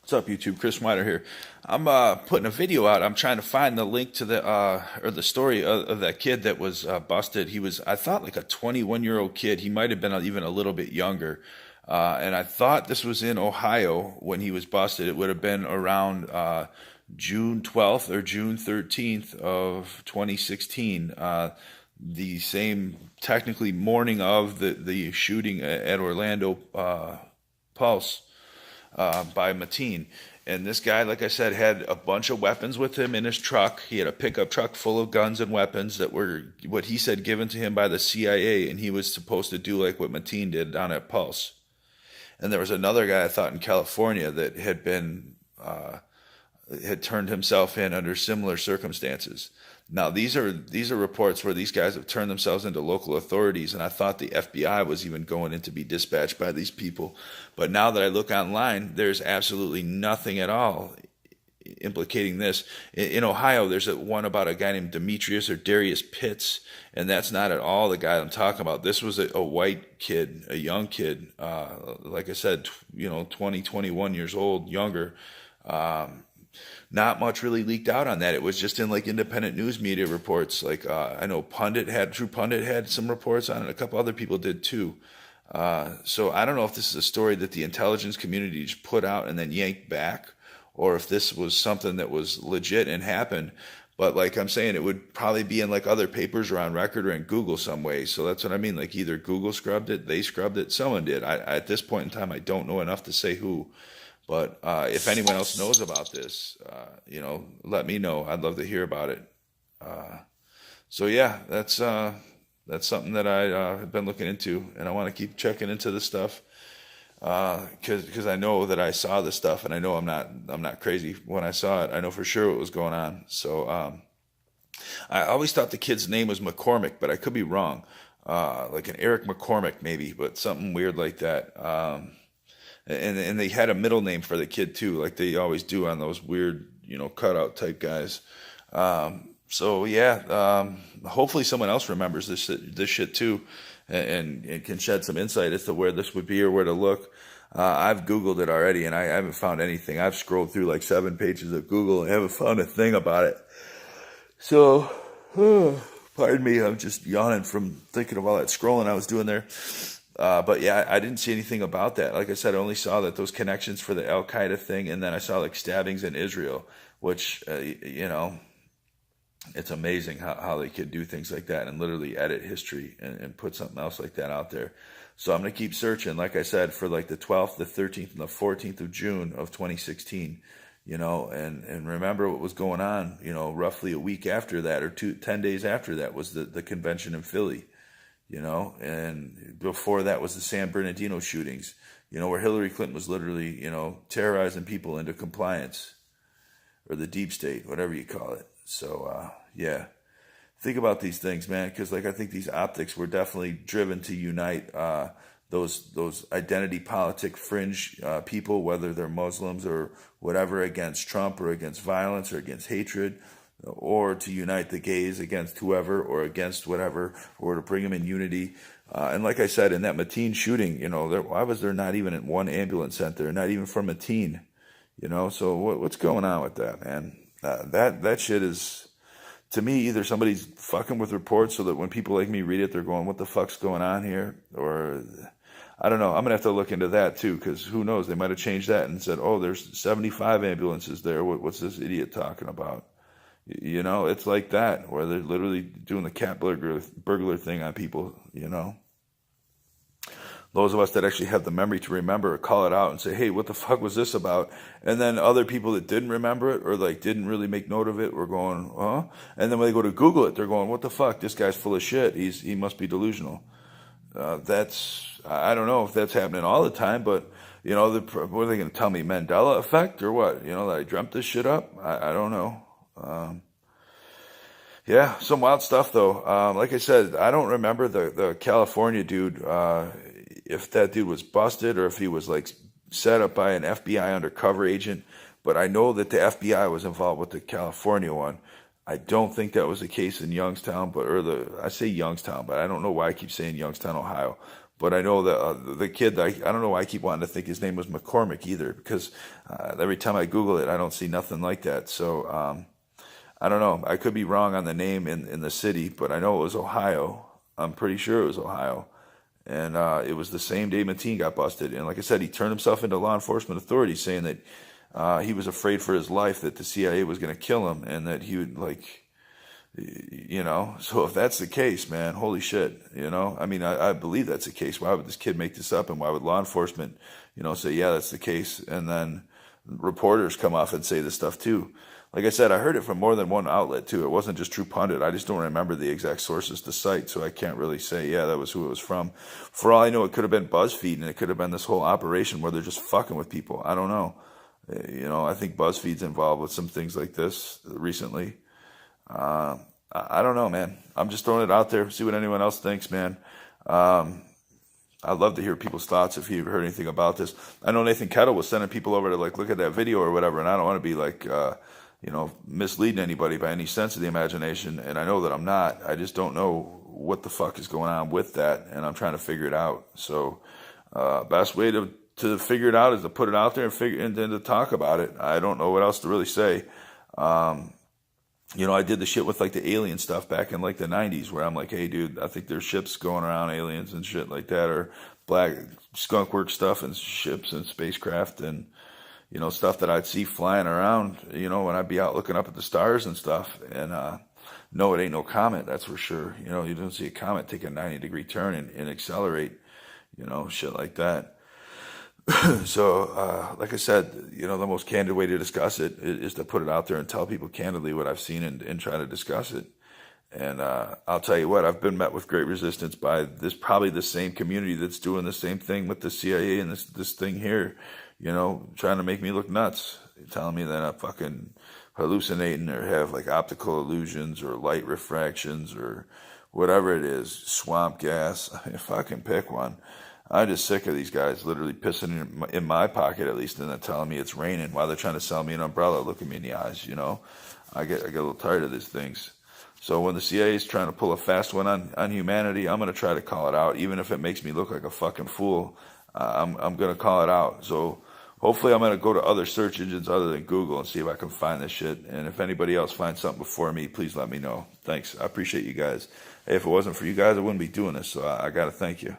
What's up, YouTube? Chris Wienert here. I'm putting a video out. I'm trying to find the link to the or the story of that kid that was busted. He was, I thought, like a 21-year-old kid. He might have been even a little bit younger. And I thought this was in Ohio when he was busted. It would have been around June 12th or June 13th of 2016. The same, technically, morning of the shooting at Orlando Pulse by Mateen. And this guy, like I said, had a bunch of weapons with him in his truck. He had a pickup truck full of guns and weapons that were, what he said, given to him by the CIA, and he was supposed to do like what Mateen did down at Pulse. And there was another guy, I thought, in California that had been had turned himself in under similar circumstances. Now these are reports where these guys have turned themselves into local authorities, and I thought the FBI was even going in to be dispatched by these people. But now that I look online, there's absolutely nothing at all implicating this. In Ohio, there's one about a guy named Demetrius or Darius Pitts, and that's not at all the guy I'm talking about. This was a white kid, a young kid, like I said, 20, 21 years old, younger. Not much really leaked out on that. It was just in like independent news media reports. Like I know True Pundit had some reports on it. A couple other people did too. So I don't know if this is a story that the intelligence community just put out and then yanked back, or if this was something that was legit and happened. But like I'm saying, it would probably be in like other papers or on record or in Google some way. So that's what I mean. Like either Google scrubbed it, they scrubbed it, someone did. At this point in time, I don't know enough to say who. But if anyone else knows about this, let me know. I'd love to hear about it. So yeah, that's something that I have been looking into, and I want to keep checking into this stuff because I know that I saw this stuff, and I know I'm not crazy when I saw it. I know for sure what was going on. So I always thought the kid's name was McCormick, but I could be wrong. Like an Eric McCormick maybe, but something weird like that. And they had a middle name for the kid too, like they always do on those weird, cutout type guys. So yeah, hopefully someone else remembers this shit too, and can shed some insight as to where this would be or where to look. I've Googled it already, and I haven't found anything. I've scrolled through like 7 pages of Google and haven't found a thing about it. So, pardon me, I'm just yawning from thinking of all that scrolling I was doing there. But yeah, I didn't see anything about that. Like I said, I only saw that those connections for the Al Qaeda thing, and then I saw like stabbings in Israel, which it's amazing how they could do things like that and literally edit history and put something else like that out there. So I'm gonna keep searching, like I said, for like the 12th, the 13th, and the 14th of June of 2016. And remember what was going on. Roughly a week after that, or 10 days after that, was the convention in Philly. And before that was the San Bernardino shootings, where Hillary Clinton was literally, terrorizing people into compliance, or the deep state, whatever you call it. So, yeah, think about these things, man, because like I think these optics were definitely driven to unite those identity politic fringe people, whether they're Muslims or whatever, against Trump or against violence or against hatred, or to unite the gays against whoever or against whatever, or to bring them in unity. And like I said, in that Mateen shooting, why was there not even one ambulance sent there, not even for Mateen? So what's going on with that, man? That shit is, to me, either somebody's fucking with reports so that when people like me read it, they're going, what the fuck's going on here? Or I don't know. I'm going to have to look into that too, because who knows? They might have changed that and said, oh, there's 75 ambulances there. What's this idiot talking about? It's like that, where they're literally doing the cat burglar thing on people, Those of us that actually have the memory to remember, call it out and say, hey, what the fuck was this about? And then other people that didn't remember it, or like didn't really make note of it, were going, huh? And then when they go to Google it, they're going, what the fuck? This guy's full of shit. He must be delusional. I don't know if that's happening all the time, but what are they going to tell me? Mandela effect or what? That I dreamt this shit up? I don't know. Yeah, some wild stuff though. Like I said, I don't remember the California dude, if that dude was busted or if he was like set up by an FBI undercover agent, but I know that the FBI was involved with the California one. I don't think that was the case in Youngstown, I say Youngstown, but I don't know why I keep saying Youngstown, Ohio. But I know that the kid, I don't know why I keep wanting to think his name was McCormick either, because every time I Google it, I don't see nothing like that. So I don't know. I could be wrong on the name in the city, but I know it was Ohio. I'm pretty sure it was Ohio. And it was the same day Mateen got busted. And like I said, he turned himself into law enforcement authorities, saying that he was afraid for his life, that the CIA was going to kill him, and that he would, like, so if that's the case, man, holy shit, I mean, I believe that's the case. Why would this kid make this up? And why would law enforcement, say, yeah, that's the case? And then reporters come off and say this stuff too. Like I said, I heard it from more than one outlet too. It wasn't just True Pundit. I just don't remember the exact sources to cite, so I can't really say, yeah, that was who it was from. For all I know, it could have been BuzzFeed, and it could have been this whole operation where they're just fucking with people. I don't know. I think BuzzFeed's involved with some things like this recently. I don't know, man. I'm just throwing it out there. See what anyone else thinks, man. I'd love to hear people's thoughts if you've heard anything about this. I know Nathan Kettle was sending people over to like look at that video or whatever, and I don't want to be like, misleading anybody by any sense of the imagination. And I know that I'm not. I just don't know what the fuck is going on with that, and I'm trying to figure it out. So, best way to figure it out is to put it out there and then to talk about it. I don't know what else to really say. I did the shit with like the alien stuff back in like the 90s where I'm like, hey, dude, I think there's ships going around, aliens and shit like that, or black skunkwork stuff and ships and spacecraft and, stuff that I'd see flying around, when I'd be out looking up at the stars and stuff. And no, it ain't no comet, that's for sure. You don't see a comet take a 90-degree turn and accelerate, shit like that. So, like I said, the most candid way to discuss it is to put it out there and tell people candidly what I've seen and try to discuss it. And I'll tell you what, I've been met with great resistance by probably the same community that's doing the same thing with the CIA and this thing here, trying to make me look nuts, telling me that I'm fucking hallucinating or have like optical illusions or light refractions or whatever it is, swamp gas. If I can pick one. I'm just sick of these guys literally pissing in my pocket, at least, and then telling me it's raining while they're trying to sell me an umbrella, looking me in the eyes, I get a little tired of these things. So when the CIA is trying to pull a fast one on humanity, I'm going to try to call it out, even if it makes me look like a fucking fool. I'm going to call it out. So hopefully I'm going to go to other search engines other than Google and see if I can find this shit. And if anybody else finds something before me, please let me know. Thanks. I appreciate you guys. Hey, if it wasn't for you guys, I wouldn't be doing this. So I got to thank you.